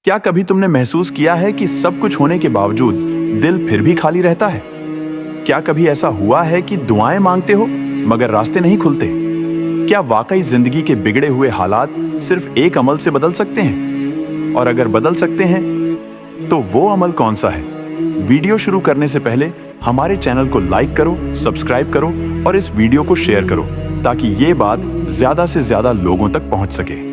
क्या कभी तुमने महसूस किया है कि सब कुछ होने के बावजूद दिल फिर भी खाली रहता है? क्या कभी ऐसा हुआ है कि दुआएं मांगते हो मगर रास्ते नहीं खुलते? क्या वाकई जिंदगी के बिगड़े हुए हालात सिर्फ एक अमल से बदल सकते हैं? और अगर बदल सकते हैं तो वो अमल कौन सा है? वीडियो शुरू करने से पहले हमारे चैनल को लाइक करो, सब्सक्राइब करो और इस वीडियो को शेयर करो ताकि ये बात ज्यादा से ज्यादा लोगों तक पहुंच सके।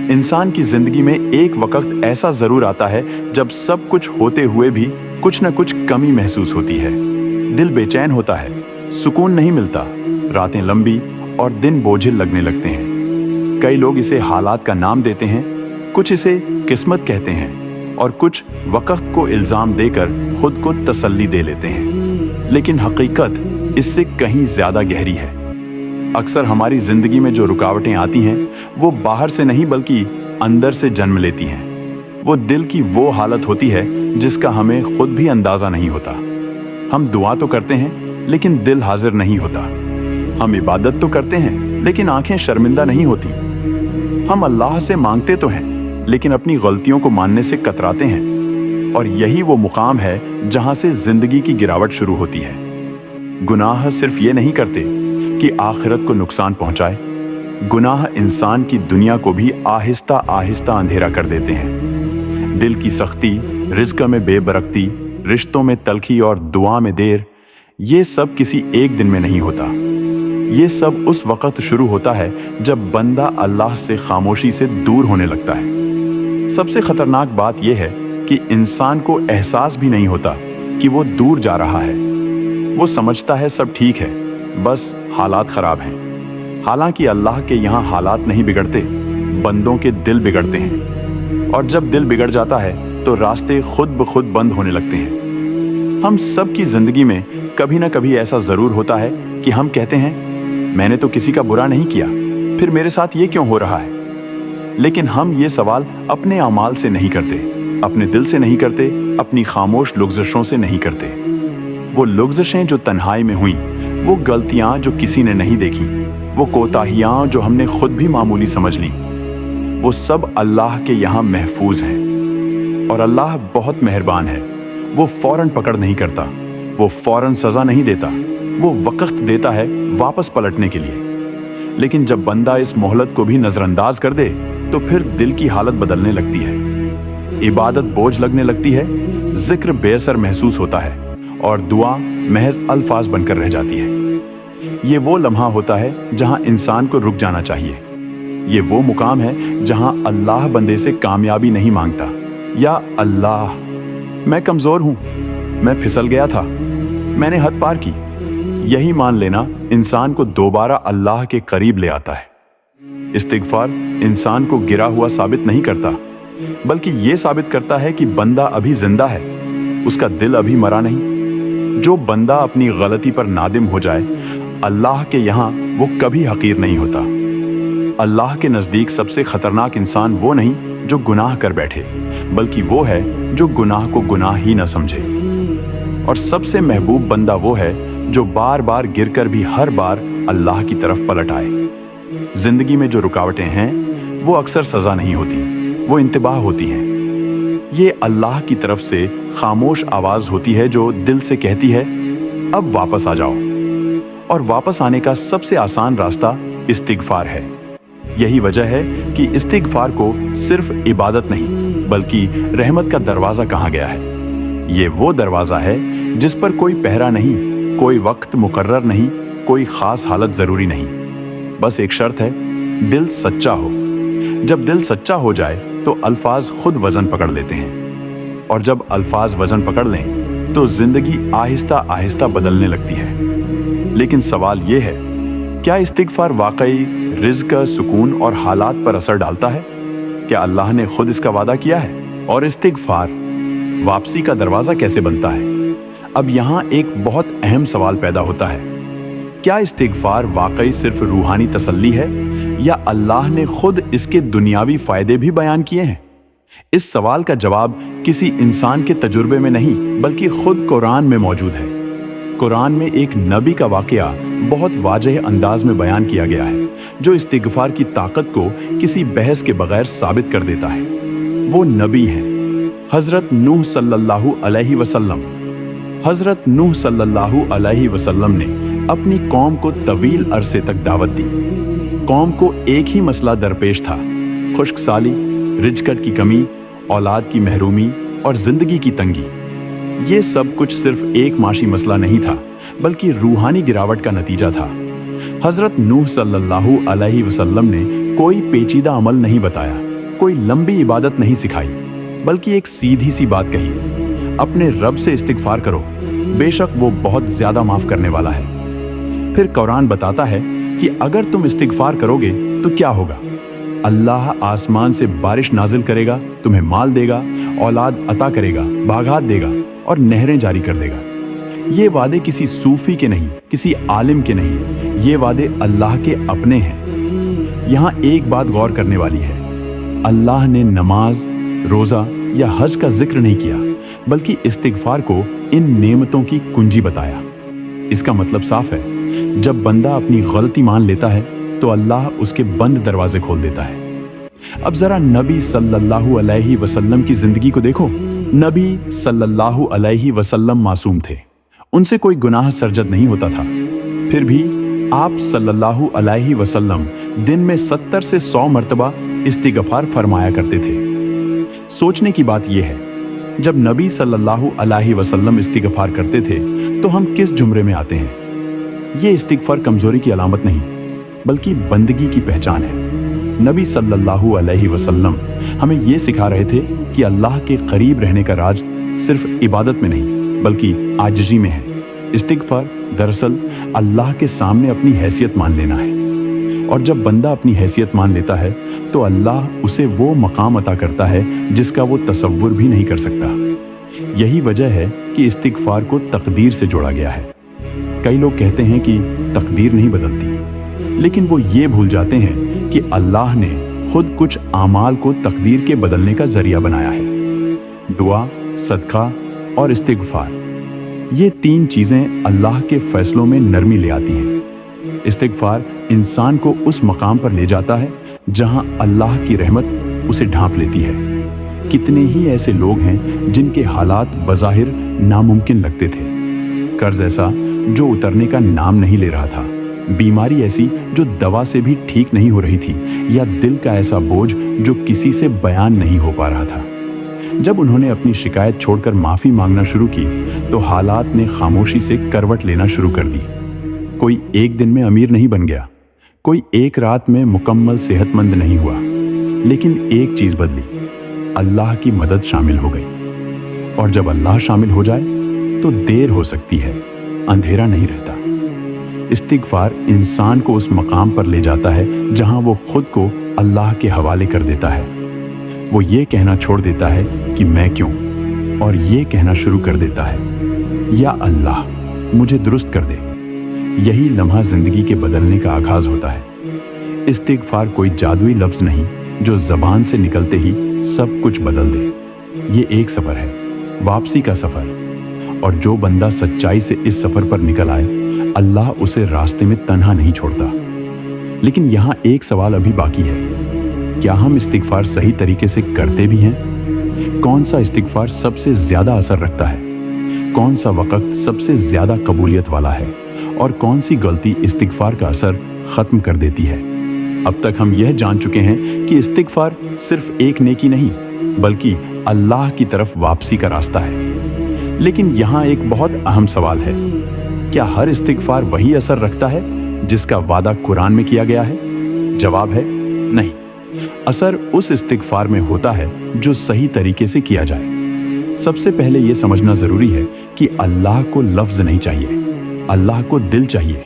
इंसान की जिंदगी में एक वक्त ऐसा जरूर आता है जब सब कुछ होते हुए भी कुछ न कुछ कमी महसूस होती है। दिल बेचैन होता है, सुकून नहीं मिलता, रातें लंबी और दिन बोझिल लगने लगते हैं। कई लोग इसे हालात का नाम देते हैं, कुछ इसे किस्मत कहते हैं और कुछ वक्त को इल्जाम देकर खुद को तसल्ली दे लेते हैं। लेकिन हकीकत इससे कहीं ज्यादा गहरी है। अक्सर हमारी जिंदगी में जो रुकावटें आती हैं वो बाहर से नहीं बल्कि अंदर से जन्म लेती हैं। वो दिल की वो हालत होती है जिसका हमें खुद भी अंदाजा नहीं होता। हम दुआ तो करते हैं लेकिन दिल हाजिर नहीं होता। हम इबादत तो करते हैं लेकिन आंखें शर्मिंदा नहीं होती। हम अल्लाह से मांगते तो हैं लेकिन अपनी गलतियों को मानने से कतराते हैं। और यही वो मुकाम है जहां से जिंदगी की गिरावट शुरू होती है। गुनाह सिर्फ ये नहीं करते कि आखिरत को नुकसान पहुंचाए, गुनाह इंसान की दुनिया को भी आहिस्ता आहिस्ता अंधेरा कर देते हैं। दिल की सख्ती, रिज़्क़ में बेबरकती, रिश्तों में तलखी और दुआ में देर, ये सब किसी एक दिन में नहीं होता। ये सब उस वक्त शुरू होता है जब बंदा अल्लाह से खामोशी से दूर होने लगता है। सबसे खतरनाक बात यह है कि इंसान को एहसास भी नहीं होता कि वो दूर जा रहा है। वो समझता है सब ठीक है, बस हालात खराब हैं। हालांकि अल्लाह के यहाँ हालात नहीं बिगड़ते, बंदों के दिल बिगड़ते हैं। और जब दिल बिगड़ जाता है तो रास्ते खुद ब खुद बंद होने लगते हैं। हम सब की जिंदगी में कभी ना कभी ऐसा जरूर होता है कि हम कहते हैं मैंने तो किसी का बुरा नहीं किया, फिर मेरे साथ ये क्यों हो रहा है? लेकिन हम ये सवाल अपने अमाल से नहीं करते, अपने दिल से नहीं करते, अपनी खामोश लुग़्ज़िशों से नहीं करते। वो लुग़्ज़िशें जो तन्हाई में हुई, वो गलतियां जो किसी ने नहीं देखी, वो कोताहियां जो हमने खुद भी मामूली समझ ली, वो सब अल्लाह के यहाँ महफूज हैं। और अल्लाह बहुत मेहरबान है। वो फौरन पकड़ नहीं करता, वो फौरन सजा नहीं देता, वो वक्त देता है वापस पलटने के लिए। लेकिन जब बंदा इस मोहलत को भी नजरअंदाज कर दे तो फिर दिल की हालत बदलने लगती है। इबादत बोझ लगने लगती है, जिक्र बेअसर महसूस होता है और दुआ महज अल्फाज बनकर रह जाती है। ये वो लम्हा होता है जहां इंसान को रुक जाना चाहिए। ये वो मुकाम है जहां अल्लाह बंदे से कामयाबी नहीं मांगता, या अल्लाह मैं कमजोर हूं, मैं फिसल गया था, मैंने हद पार की। यही मान लेना इंसान को दोबारा अल्लाह के करीब ले आता है। इस्तिगफार इंसान को गिरा हुआ साबित नहीं करता, बल्कि ये साबित करता है कि बंदा अभी जिंदा है, उसका दिल अभी मरा नहीं। जो बंदा अपनी गलती पर नादिम हो जाए, अल्लाह के यहाँ वो कभी हकीर नहीं होता। अल्लाह के नज़दीक सबसे खतरनाक इंसान वो नहीं जो गुनाह कर बैठे, बल्कि वो है जो गुनाह को गुनाह ही न समझे। और सबसे महबूब बंदा वो है जो बार बार गिरकर भी हर बार अल्लाह की तरफ पलट आए। जिंदगी में जो रुकावटें हैं वो अक्सर सजा नहीं होती, वो इंतबाह होती हैं। ये अल्लाह की तरफ से खामोश आवाज होती है जो दिल से कहती है अब वापस आ जाओ। और वापस आने का सबसे आसान रास्ता इस्तिगफार है। यही वजह है कि इस्तिगफार को सिर्फ इबादत नहीं बल्कि रहमत का दरवाजा कहा गया है। ये वो दरवाजा है जिस पर कोई पहरा नहीं, कोई वक्त मुकर्रर नहीं, कोई खास हालत जरूरी नहीं। बस एक शर्त है, दिल सच्चा हो। जब दिल सच्चा हो जाए तो अल्फाज खुद वजन पकड़ लेते हैं। और जब अल्फाज वजन पकड़ लें तो जिंदगी आहिस्ता आहिस्ता बदलने लगती है। लेकिन सवाल यह है, क्या इस्तिगफार वाकई रिज़्क़, सुकून और हालात पर असर डालता है? क्या अल्लाह ने खुद इसका वादा किया है? और इस्तिगफार वापसी का दरवाजा कैसे बनता है? अब यहाँ एक बहुत अहम सवाल पैदा होता है, क्या इस्तिगफार वाकई सिर्फ रूहानी तसल्ली है या अल्लाह ने खुद इसके दुनियावी फायदे भी बयान किए हैं? इस सवाल का जवाब किसी इंसान के तजुर्बे में नहीं बल्कि खुद कुरान में मौजूद है। कुरान में एक नबी का वाकया बहुत वाज़ेह अंदाज में बयान किया गया है जो इस्तिगफार की ताकत को किसी बहस के बगैर साबित कर देता है। वो नबी हैं हजरत नूह सल्लल्लाहु अलैहि वसल्लम। हजरत नूह सल्लल्लाहु अलैहि वसल्लम ने अपनी कौम को तवील अरसे तक दावत दी। कौम को एक ही मसला दरपेश था, खुश्क साली, रिजकत की कमी, औलाद की महरूमी और जिंदगी की तंगी। ये सब कुछ सिर्फ एक माशी मसला नहीं था, बल्कि रूहानी गिरावट का नतीजा था। हजरत नूह सल्लल्लाहु अलैहि वसल्लम ने कोई पेचीदा अमल नहीं बताया, कोई लंबी इबादत नहीं सिखाई, बल्कि एक सीधी सी बात कही, अपने रब से इस्तिगफार करो, बेशक वो बहुत ज्यादा माफ करने वाला है। फिर कुरान बताता है कि अगर तुम इस्तिगफार करोगे तो क्या होगा। अल्लाह आसमान से बारिश नाजिल करेगा, तुम्हें माल देगा, औलाद अता करेगा, बागात देगा और नहरें जारी कर देगा। ये वादे किसी सूफी के नहीं, किसी आलिम के नहीं, ये वादे अल्लाह के अपने हैं। यहाँ एक बात गौर करने वाली है, अल्लाह ने नमाज, रोजा या हज का जिक्र नहीं किया, बल्कि इस्तिगफार को इन नेमतों की कुंजी बताया। इसका मतलब साफ है, जब बंदा अपनी गलती मान लेता है तो अल्लाह उसके बंद दरवाजे खोल देता है। अब जरा नबी सल्लल्लाहु अलैहि वसल्लम की जिंदगी को देखो। नबी सल्लल्लाहु अलैहि वसल्लम मासूम थे, उनसे कोई गुनाह सरजद नहीं होता था। फिर भी आप सल्लल्लाहु अलैहि वसल्लम दिन में 70 से 100 मर्तबा इस्तिगफार फरमाया करते थे। सोचने की बात यह है, जब नबी सल्लल्लाहु अलैहि वसल्लम इस्तिगफार करते थे तो हम किस जुमरे में आते हैं। ये इस्तिगफार कमजोरी की अलामत नहीं, बल्कि बंदगी की पहचान है। नबी सल्लल्लाहु अलैहि वसल्लम हमें ये सिखा रहे थे कि अल्लाह के करीब रहने का राज सिर्फ इबादत में नहीं, बल्कि आजिज़ी में है। इस्तिगफार दरअसल अल्लाह के सामने अपनी हैसियत मान लेना है, और जब बंदा अपनी हैसियत मान लेता है तो अल्लाह उसे वो मकाम अता करता है जिसका वो तसव्वुर भी नहीं कर सकता। यही वजह है कि इस्तिगफार को तकदीर से जोड़ा गया है। कई लोग कहते हैं कि तकदीर नहीं बदलती, लेकिन वो ये भूल जाते हैं कि अल्लाह ने खुद कुछ आमाल को तकदीर के बदलने का जरिया बनाया है। दुआ, सदका और इस्तिगफार, ये तीन चीजें अल्लाह के फैसलों में नरमी ले आती हैं। इस्तिगफार इंसान को उस मकाम पर ले जाता है जहां अल्लाह की रहमत उसे ढांप लेती है। कितने ही ऐसे लोग हैं जिनके हालात बज़ाहिर नामुमकिन लगते थे। कर्ज ऐसा जो उतरने का नाम नहीं ले रहा था, बीमारी ऐसी जो दवा से भी ठीक नहीं हो रही थी, या दिल का ऐसा बोझ जो किसी से बयान नहीं हो पा रहा था। जब उन्होंने अपनी शिकायत छोड़कर माफी मांगना शुरू की तो हालात ने खामोशी से करवट लेना शुरू कर दी। कोई एक दिन में अमीर नहीं बन गया, कोई एक रात में मुकम्मल सेहतमंद नहीं हुआ, लेकिन एक चीज बदली, अल्लाह की मदद शामिल हो गई। और जब अल्लाह शामिल हो जाए तो देर हो सकती है, अंधेरा नहीं रहता। इस्तिगफार इंसान को उस मकाम पर ले जाता है जहां वो खुद को अल्लाह के हवाले कर देता है। वो ये कहना छोड़ देता है कि मैं क्यों, और ये कहना शुरू कर देता है, या अल्लाह मुझे दुरुस्त कर दे। यही लम्हा जिंदगी के बदलने का आगाज होता है। इस्तिगफार कोई जादुई लफ्ज नहीं जो जबान से निकलते ही सब कुछ बदल दे। ये एक सफर है, वापसी का सफर, और जो बंदा सच्चाई से इस सफर पर निकल आए, अल्लाह उसे रास्ते में तन्हा नहीं छोड़ता। लेकिन यहाँ एक सवाल अभी बाकी है, क्या हम इस्तिगफार सही तरीके से करते भी हैं? कौन सा इस्तिगफार सबसे ज्यादा असर रखता है? कौन सा वक्त सबसे ज्यादा कबूलियत वाला है? और कौन सी गलती इस्तिगफार का असर खत्म कर देती है? अब तक हम यह जान चुके हैं कि इस्तिगफार सिर्फ एक नेकी नहीं, बल्कि अल्लाह की तरफ वापसी का रास्ता है। लेकिन यहाँ एक बहुत अहम सवाल है, क्या हर इस्तिगफार वही असर रखता है जिसका वादा कुरान में किया गया है? जवाब है नहीं। असर उस इस्तिगफार में होता है जो सही तरीके से किया जाए। सबसे पहले यह समझना जरूरी है कि अल्लाह को लफ्ज नहीं चाहिए, अल्लाह को दिल चाहिए।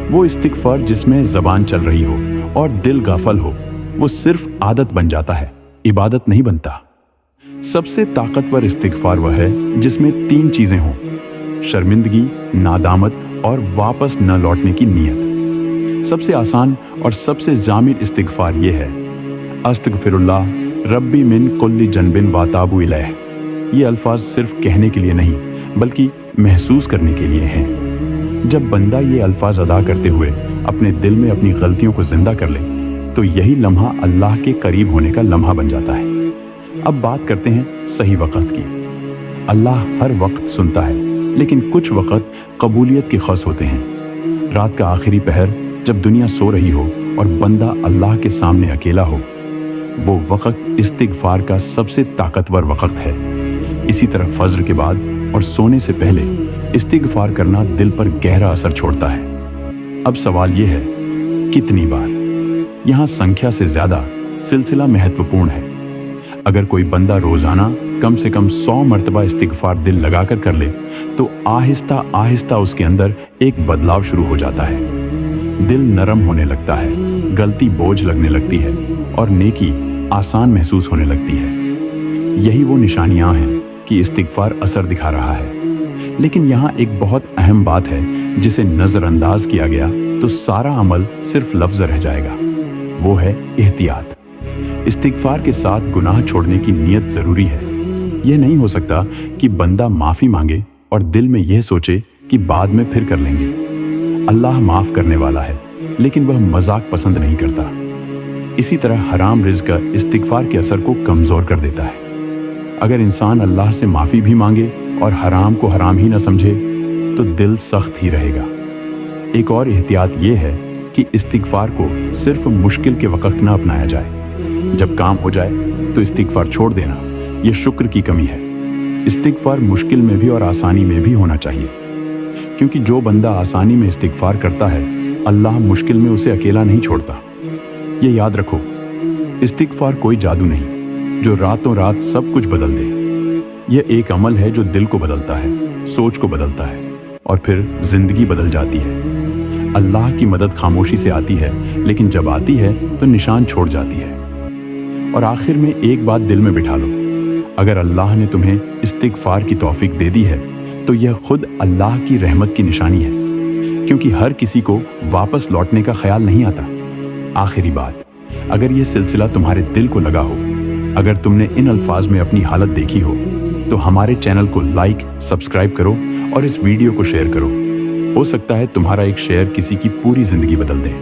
वो इस्तिगफार जिसमें जबान चल रही हो और दिल गाफल हो, वो सिर्फ आदत बन जाता है, इबादत नहीं बनता। सबसे ताकतवर इस्तिगफार वह है जिसमें तीन चीजें हों: शर्मिंदगी, नादामत और वापस न लौटने की नीयत। सबसे आसान और सबसे जामिर इस्तिगफार ये है, अस्तगफिरुल्लाह रब्बी मिन कुल्ली जनबिन वाताबु इलैह। ये अल्फाज सिर्फ कहने के लिए नहीं, बल्कि महसूस करने के लिए हैं। जब बंदा ये अल्फाज अदा करते हुए अपने दिल में अपनी गलतियों को जिंदा कर ले, तो यही लम्हा अल्लाह के करीब होने का लम्हा बन जाता है। अब बात करते हैं सही वक्त की। अल्लाह हर वक्त सुनता है, लेकिन कुछ वक्त कबूलियत के खास होते हैं। रात का आखिरी पहर जब दुनिया सो रही हो और बंदा अल्लाह के सामने अकेला हो, वो वक्त इस्तिगफार का सबसे ताकतवर वक्त है। इसी तरह फज्र के बाद और सोने से पहले इस्तिगफार करना दिल पर गहरा असर छोड़ता है। अब सवाल ये है, कितनी बार? यहाँ संख्या से ज्यादा सिलसिला महत्वपूर्ण है। अगर कोई बंदा रोजाना कम से कम 100 मरतबा इस्तिगफार दिल लगाकर कर ले, तो आहिस्ता आहिस्ता उसके अंदर एक बदलाव शुरू हो जाता है। दिल नरम होने लगता है, गलती बोझ लगने लगती है और नेकी आसान महसूस होने लगती है। यही वो निशानियां हैं कि इस्तिगफार असर दिखा रहा है। लेकिन यहाँ एक बहुत अहम बात है, जिसे नजरअंदाज किया गया तो सारा अमल सिर्फ लफ्ज रह जाएगा। वो है एहतियात। इस्तिगफार के साथ गुनाह छोड़ने की नीयत जरूरी है। यह नहीं हो सकता कि बंदा माफी मांगे और दिल में यह सोचे कि बाद में फिर कर लेंगे। अल्लाह माफ करने वाला है, लेकिन वह मजाक पसंद नहीं करता। इसी तरह हराम रिज़्क इस्तिगफार के असर को कमजोर कर देता है। अगर इंसान अल्लाह से माफी भी मांगे और हराम को हराम ही न समझे, तो दिल सख्त ही रहेगा। एक और एहतियात यह है कि इस्तिगफार को सिर्फ मुश्किल के वक्त न अपनाया जाए। जब काम हो जाए तो इस्तिगफार छोड़ देना, यह शुक्र की कमी है। इस्तिगफार मुश्किल में भी और आसानी में भी होना चाहिए, क्योंकि जो बंदा आसानी में इस्तिगफार करता है, अल्लाह मुश्किल में उसे अकेला नहीं छोड़ता। ये याद रखो, इस्तिगफार कोई जादू नहीं जो रातों रात सब कुछ बदल दे। यह एक अमल है जो दिल को बदलता है, सोच को बदलता है और फिर जिंदगी बदल जाती है। अल्लाह की मदद खामोशी से आती है, लेकिन जब आती है तो निशान छोड़ जाती है। और आखिर में एक बात दिल में बिठा लो, अगर अल्लाह ने तुम्हें इस्तिगफार की तौफीक दे दी है, तो यह खुद अल्लाह की रहमत की निशानी है, क्योंकि हर किसी को वापस लौटने का ख्याल नहीं आता। आखिरी बात, अगर यह सिलसिला तुम्हारे दिल को लगा हो, अगर तुमने इन अल्फाज में अपनी हालत देखी हो, तो हमारे चैनल को लाइक, सब्सक्राइब करो और इस वीडियो को शेयर करो। हो सकता है तुम्हारा एक शेयर किसी की पूरी जिंदगी बदल दे।